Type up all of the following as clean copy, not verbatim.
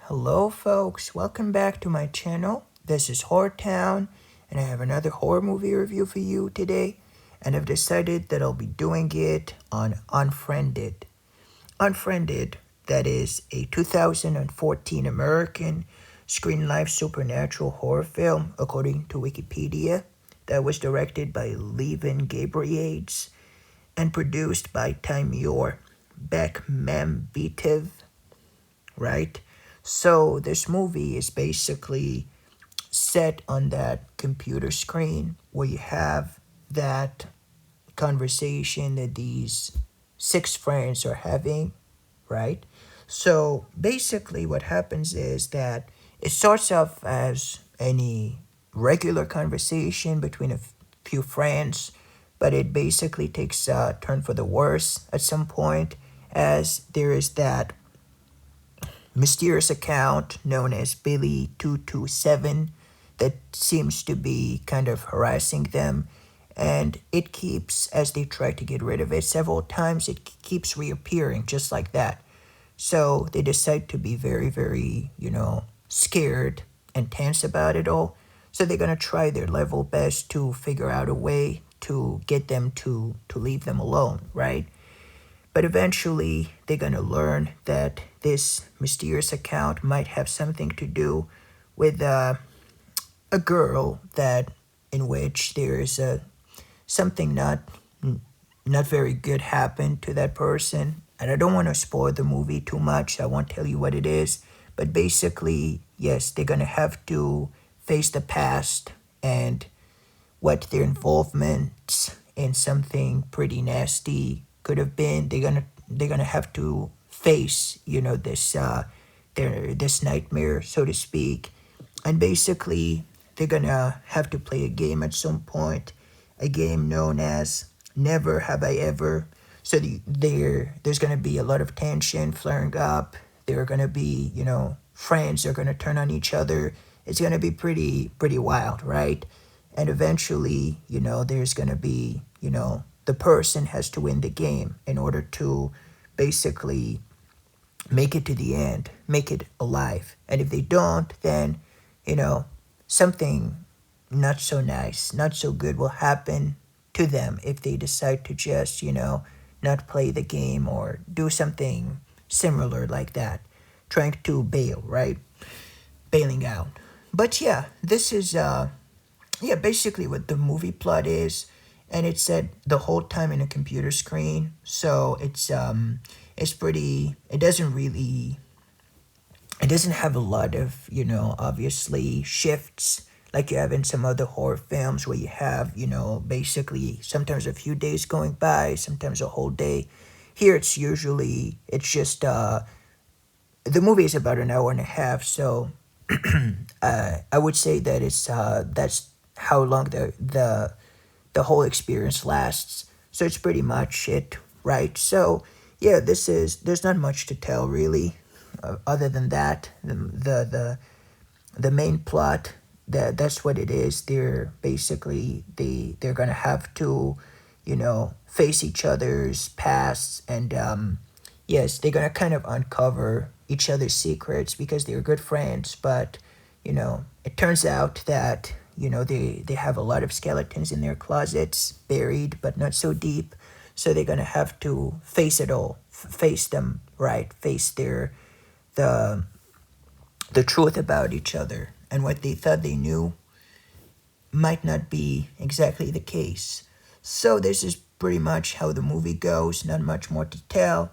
Hello, folks. Welcome back to my channel. This is Horror Town, and I have another horror movie review for you today. And I've decided that I'll be doing it on Unfriended. Unfriended, that is a 2014 American Screen Life supernatural horror film, according to Wikipedia, that was directed by Levin Gabriades and produced by Timur Bekmambetov, right? So this movie is basically set on that computer screen where you have that conversation that these six friends are having, right? So basically, what happens is that it starts off as any regular conversation between a few friends, but it basically takes a turn for the worse at some point, as there is that mysterious account known as Billy227 that seems to be kind of harassing them, and it keeps, as they try to get rid of it several times, it keeps reappearing just like that. So they decide to be very, very, scared and tense about it all. So they're gonna try their level best to figure out a way to get them to leave them alone, right? But eventually, they're gonna learn that this mysterious account might have something to do with a girl that in which there is something not very good happened to that person. And I don't want to spoil the movie too much. I won't tell you what it is. But basically, yes, they're gonna have to face the past and what their involvement in something pretty nasty could have been. They're gonna have to face this nightmare, so to speak, and basically they're gonna have to play a game at some point, a game known as Never Have I Ever. So there's gonna be a lot of tension flaring up. There are gonna be friends are gonna turn on each other. It's gonna be pretty wild, right? And eventually, there's gonna be, the person has to win the game in order to basically make it to the end, make it alive. And if they don't, then, you know, something not so nice, not so good will happen to them if they decide to just, not play the game or do something similar like that, trying to bail, right? Bailing out. But yeah, this is basically what the movie plot is, and it's set the whole time in a computer screen. So it's pretty. It doesn't have a lot of obviously shifts like you have in some other horror films where you have basically sometimes a few days going by, sometimes a whole day. Here it's just the movie is about an hour and a half, so I would say that that's how long the whole experience lasts. So it's pretty much it, right? So yeah, there's not much to tell really, other than that. The main plot, that's what it is. They're gonna have to, face each other's pasts, and yes, they're gonna kind of uncover each other's secrets because they're good friends. But it turns out that they have a lot of skeletons in their closets, buried but not so deep. So they're gonna have to face it all, face them, right? Face the the truth about each other, and what they thought they knew might not be exactly the case. So this is pretty much how the movie goes. Not much more to tell.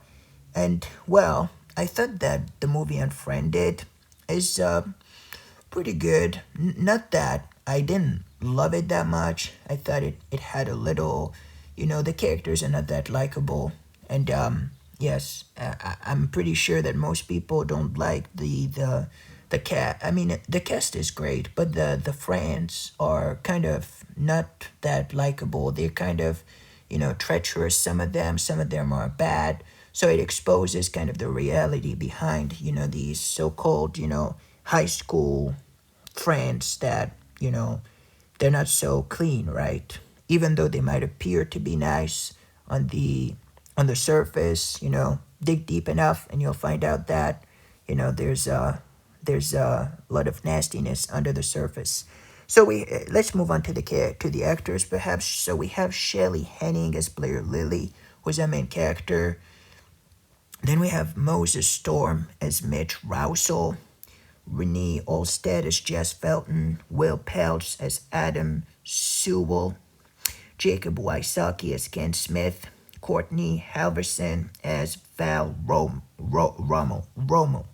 And well, I thought that the movie Unfriended is pretty good. Not that I didn't love it that much. I thought it had a little, the characters are not that likable. And yes, I'm pretty sure that most people don't like the cast. I mean, the cast is great, but the friends are kind of not that likable. They're kind of, treacherous. Some of them are bad. So it exposes kind of the reality behind, these so-called, high school friends that, they're not so clean, right? Even though they might appear to be nice on the surface, dig deep enough and you'll find out that, there's there's a lot of nastiness under the surface. So we let's move on to the actors perhaps. So we have Shelley Henning as Blair Lilly, who's our main character. Then we have Moses Storm as Mitch Rousel, Renee Olstead as Jess Felton, Will Peltz as Adam Sewell, Jacob Wysocki as Ken Smith, Courtney Halverson as Val Rommel.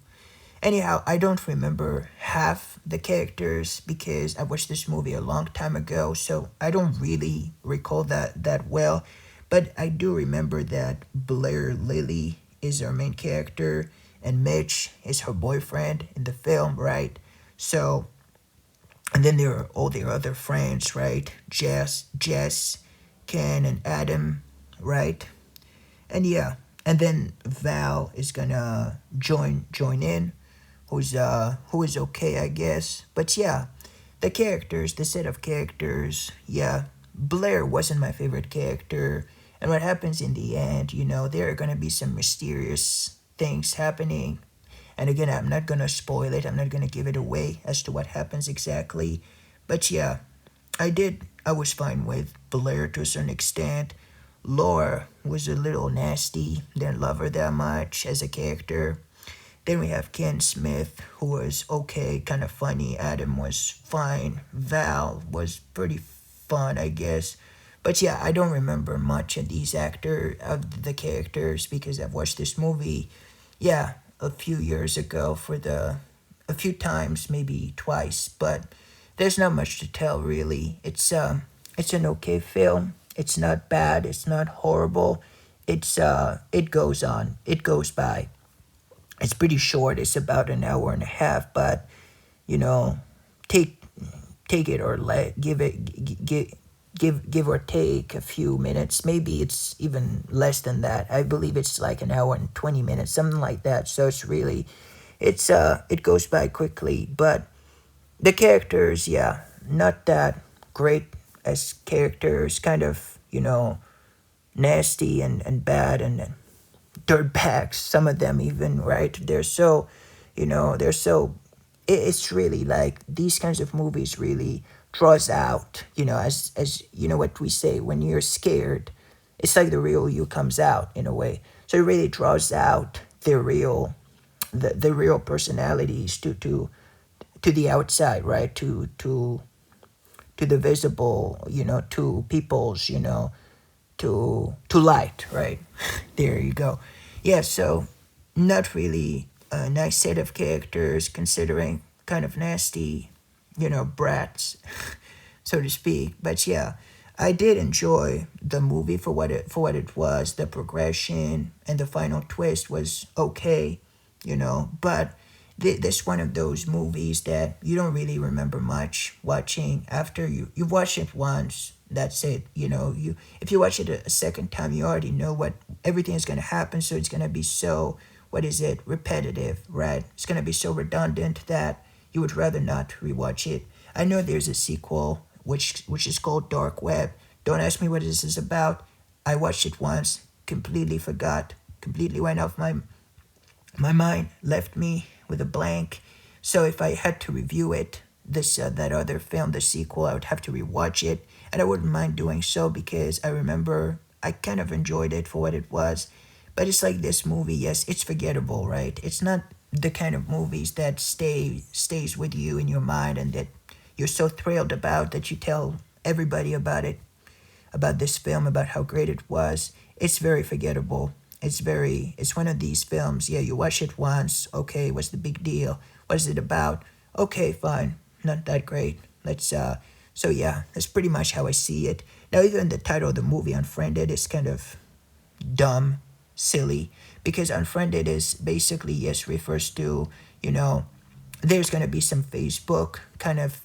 Anyhow, I don't remember half the characters because I watched this movie a long time ago, so I don't really recall that well. But I do remember that Blair Lilly is our main character and Mitch is her boyfriend in the film, right? So, and then there are all their other friends, right? Jess, Ken, and Adam, right? And yeah, and then Val is gonna join in, who is okay, I guess. But yeah, the set of characters, yeah. Blair wasn't my favorite character, and what happens in the end, there are gonna be some mysterious things happening. And again, I'm not gonna spoil it. I'm not gonna give it away as to what happens exactly. But yeah, I was fine with Blair to a certain extent. Laura was a little nasty. Didn't love her that much as a character. Then we have Ken Smith, who was okay, kind of funny. Adam was fine. Val was pretty fun, I guess. But yeah, I don't remember much of the characters because I've watched this movie, yeah, a few years ago a few times, maybe twice. But there's not much to tell really. It's an okay film. It's not bad. It's not horrible. It goes on. It goes by. It's pretty short. It's about an hour and a half, but you know, take take it or let give it give or take a few minutes. Maybe it's even less than that. I believe it's like an hour and 20 minutes, something like that. So it goes by quickly. But the characters, yeah, not that great as characters. Kind of nasty and bad and dirtbags, some of them even, right? They're so, it's really like these kinds of movies really draws out, as you know what we say, when you're scared, it's like the real you comes out in a way. So it really draws out the real personalities to the outside, right? To the visible, to people's, to light, right? There you go. Yeah, so not really a nice set of characters considering kind of nasty, brats, so to speak. But yeah, I did enjoy the movie for what it was. The progression and the final twist was okay, but this one of those movies that you don't really remember much watching after you watch it once. That's it. You if you watch it a second time, you already know what everything is gonna happen. So it's gonna be so, what is it, repetitive, right? It's gonna be so redundant that you would rather not rewatch it. I know there's a sequel which is called Dark Web. Don't ask me what this is about. I watched it once, completely forgot, completely went off my mind, left me with a blank. So if I had to review it, that other film, the sequel, I would have to rewatch it, and I wouldn't mind doing so because I remember I kind of enjoyed it for what it was. But it's like this movie, yes, it's forgettable, right? It's not the kind of movies that stays with you in your mind and that you're so thrilled about that you tell everybody about it, about this film, about how great it was. It's very forgettable. It's one of these films. Yeah, you watch it once. Okay, what's the big deal? What is it about? Okay, fine. Not that great. So yeah, that's pretty much how I see it. Now, even the title of the movie, Unfriended, is kind of dumb, silly, because Unfriended is basically, yes, refers to, there's going to be some Facebook kind of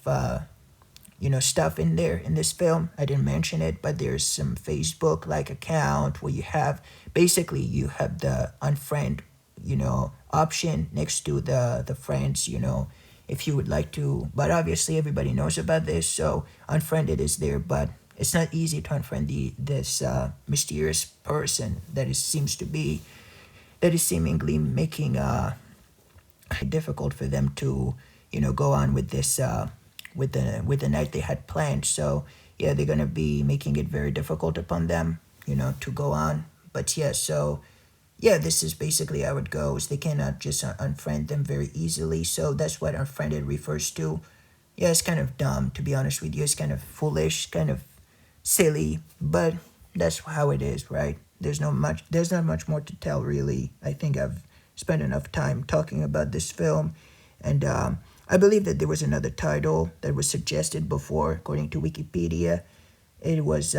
stuff in there in this film. I didn't mention it, but there's some Facebook like account where you have the unfriend, option next to the friends, if you would like to. But obviously everybody knows about this, so unfriended is there. But it's not easy to unfriend this mysterious person that is seemingly making difficult for them to, go on with this, with the night they had planned. So yeah, they're gonna be making it very difficult upon them, to go on. But yeah, so yeah, this is basically how it goes. They cannot just unfriend them very easily. So that's what unfriended refers to. Yeah, it's kind of dumb, to be honest with you. It's kind of foolish, kind of silly, but that's how it is, right? There's not much more to tell, really. I think I've spent enough time talking about this film, and I believe that there was another title that was suggested before, according to Wikipedia. It was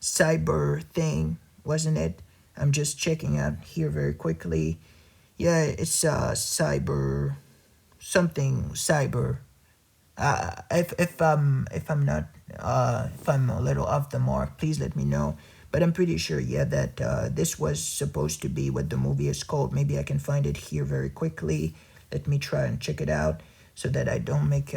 Cyber Thing, wasn't it? I'm just checking out here very quickly. Yeah, it's cyber something cyber. If I'm not if I'm a little off the mark, please let me know. But I'm pretty sure, yeah, that this was supposed to be what the movie is called. Maybe I can find it here very quickly. Let me try and check it out so that I don't make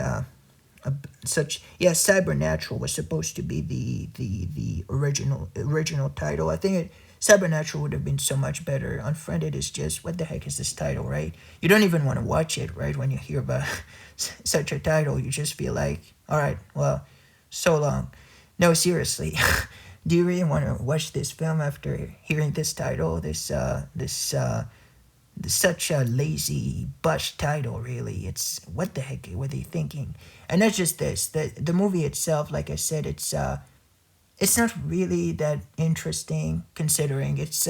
such. Yeah, Cybernatural was supposed to be the original title. I think Cybernatural would have been so much better. Unfriended is just, what the heck is this title, right? You don't even want to watch it, right? When you hear about such a title, you just feel like, all right, well, so long. No, seriously. Do you really want to watch this film after hearing this title? Such a lazy bush title, really. It's, what the heck were they thinking? And not just this, the movie itself, like I said, it's not really that interesting, considering it's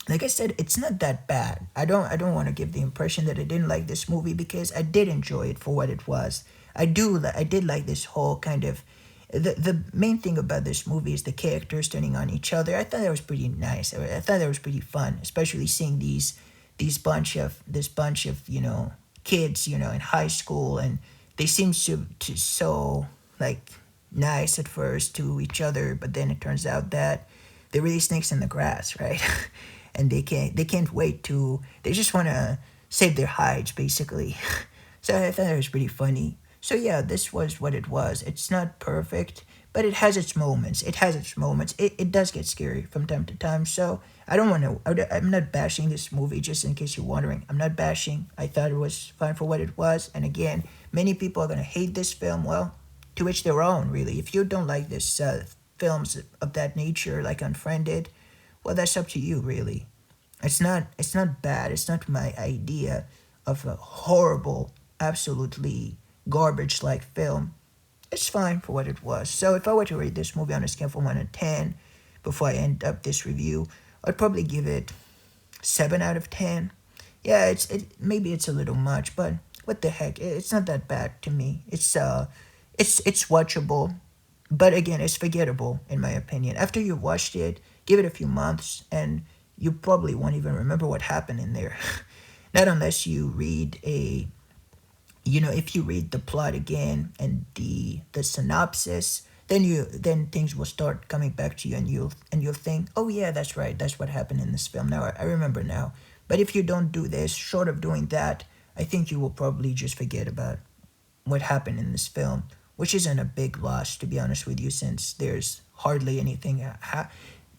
like I said, it's not that bad. I don't want to give the impression that I didn't like this movie, because I did enjoy it for what it was. I did like this whole kind of, the main thing about this movie is the characters turning on each other. I thought that was pretty nice. I thought that was pretty fun, especially seeing this bunch of, kids, in high school, and they seem to so, like, nice at first to each other, but then it turns out that they're really snakes in the grass, right? And they can't wait to, they just want to save their hides, basically. So I thought it was pretty funny. So yeah, this was what it was. It's not perfect, but it has its moments. It does get scary from time to time. So I don't want to. I'm not bashing this movie. Just in case you're wondering, I'm not bashing. I thought it was fine for what it was. And again, many people are gonna hate this film. Well, to each their own, really. If you don't like this films of that nature, like Unfriended, well, that's up to you, really. It's not bad. It's not my idea of a horrible, absolutely garbage like film. It's fine for what it was. So if I were to rate this movie on a scale from 1 to 10 before I end up this review, I'd probably give it 7 out of 10. Yeah, maybe it's a little much, but what the heck? It's not that bad to me. It's watchable, but again, it's forgettable in my opinion. After you've watched it, give it a few months, and you probably won't even remember what happened in there. Not unless you read if you read the plot again and the synopsis, then things will start coming back to you, and you'll think, oh yeah, that's right, that's what happened in this film. Now I remember now. But if you don't do this, short of doing that, I think you will probably just forget about what happened in this film, which isn't a big loss, to be honest with you, since there's hardly anything.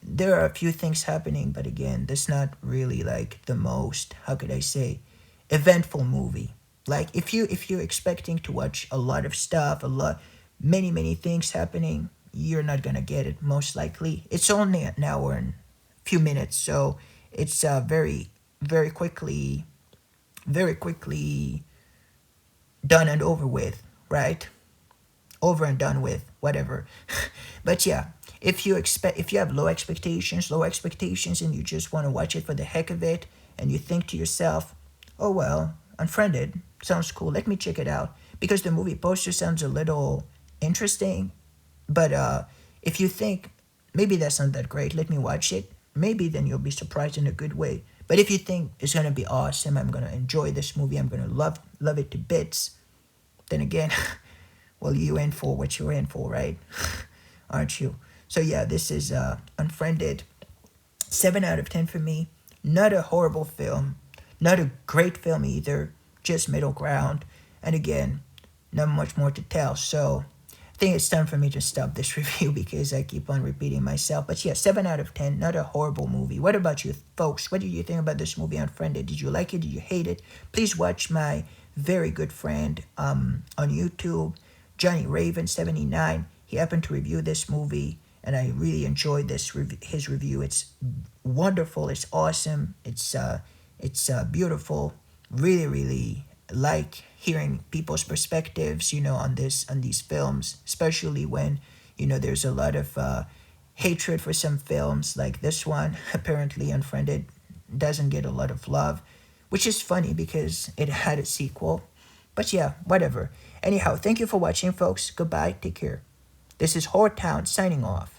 There are a few things happening, but again, that's not really like the most, how could I say, eventful movie. Like, if you're expecting to watch a lot of stuff, many things happening, you're not gonna get it, most likely. It's only an hour and a few minutes, so it's very quickly done and over with, right? Over and done with, whatever. But yeah, if you have low expectations, and you just want to watch it for the heck of it, and you think to yourself, oh well, Unfriended sounds cool, let me check it out, because the movie poster sounds a little interesting. But if you think maybe that's not that great, let me watch it, maybe then you'll be surprised in a good way. But if you think it's gonna be awesome, I'm gonna enjoy this movie, I'm gonna love it to bits, then again, well, you in for what you're in for, right? Aren't you? So yeah, this is Unfriended. 7 out of 10 for me. Not a horrible film, not a great film either, just middle ground. And again, not much more to tell. So think it's time for me to stop this review because I keep on repeating myself. But yeah, 7 out of 10, not a horrible movie. What about you folks? What did you think about this movie, Unfriended? Did you like it? Did you hate it? Please watch my very good friend on YouTube, Johnny Raven 79. He happened to review this movie, and I really enjoyed his review. It's wonderful. It's awesome. It's beautiful. Really, really like hearing people's perspectives, on these films, especially when there's a lot of hatred for some films like this one. Apparently, Unfriended doesn't get a lot of love, which is funny because it had a sequel. But yeah, whatever. Anyhow, thank you for watching, folks. Goodbye. Take care. This is Horror Town signing off.